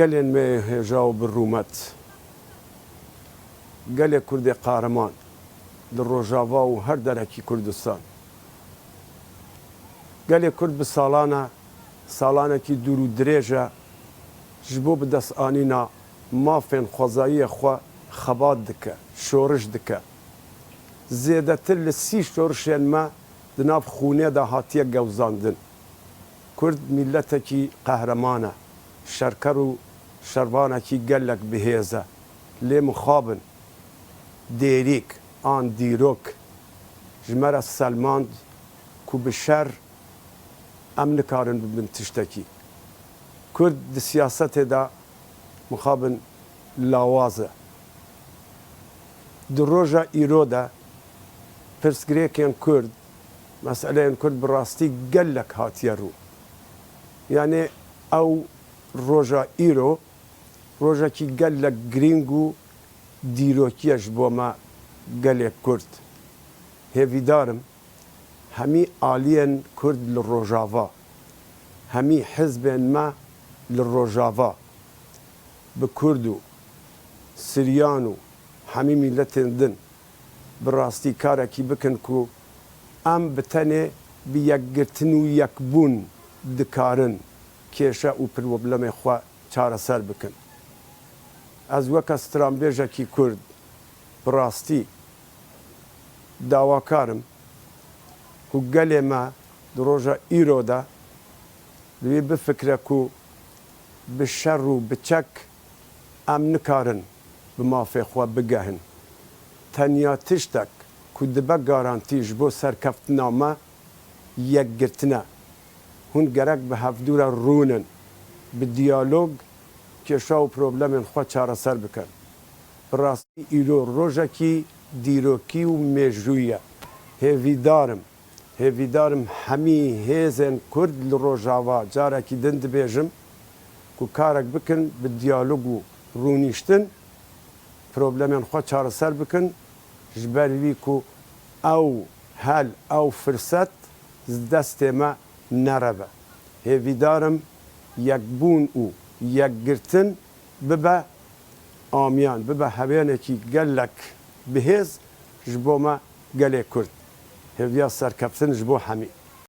gelên me hêja û bi rûmet, gelê Kurdê qahreman li Rojava û her derekî Kurdistan. Gelê Kurd bi salanekî dûr û dirêj e ji bo bi destdanîna mafên xwezayiyê xwe xebat dike, şoriş dike. Zêdetir li 30 şorişên me di nav xûnê de hatiye gewzandin. Kurd mîletekî qehreman e, şerker û şervanekî gelek bihêz e. Lê mixabin, dêrîk an dîrok ji me re selmand ku bi şer em nikarin bibin tiştekî. Kurd di siyasetê de mixabin lawaz e. Di roja îro de pirsgirêkên Kurd, meseleyên Kurd bi rastî gelek hatiye rû. Yani ew roja îro rojekî gelek girîng û dîrokî ye ji bo me gelê Kurd. Hêvîdarim hemî aliyên Kurd li Rojava, hemî hizbên me li Rojava bi Kurd û Siryan û hemî mîletên din bi rastî karekî bikin ku em bi tenê bi yekgirtin û yekbûn dikarin kêşe û problemê xwe çareser bikin. Ez weke stranbêjekî Kurd bi rastî dawakarim ku gelê me di roja îro de divê bifikre ku bi şer û bi çek em nikarin bi mafê xwe bigehin. Tenya tiştek ku dibe garantî ji bo serkeftina me yekgirtin e. Hûn gerek bi hevdûre rûnin, bi diyalog kêşa û problemên xwe çareser bikin. Bi rastî îro rojekî dîrokî û mêjûyî ye. Hêvîdarim hemî hêzên Kurd li Rojava carekî din dibêjim ku karek bikin bi diyalog û rûnîştin problemên xwe çareser bikin ji ber wî ku ew hel ew firset ji destê me nereve. Hêvîdarim yekbûn û yekgirtin bibe amiyan, bibe hevênekî gelek bihêz ji bo me gelê Kurd. Hêviya serkeftin ji bo hemî.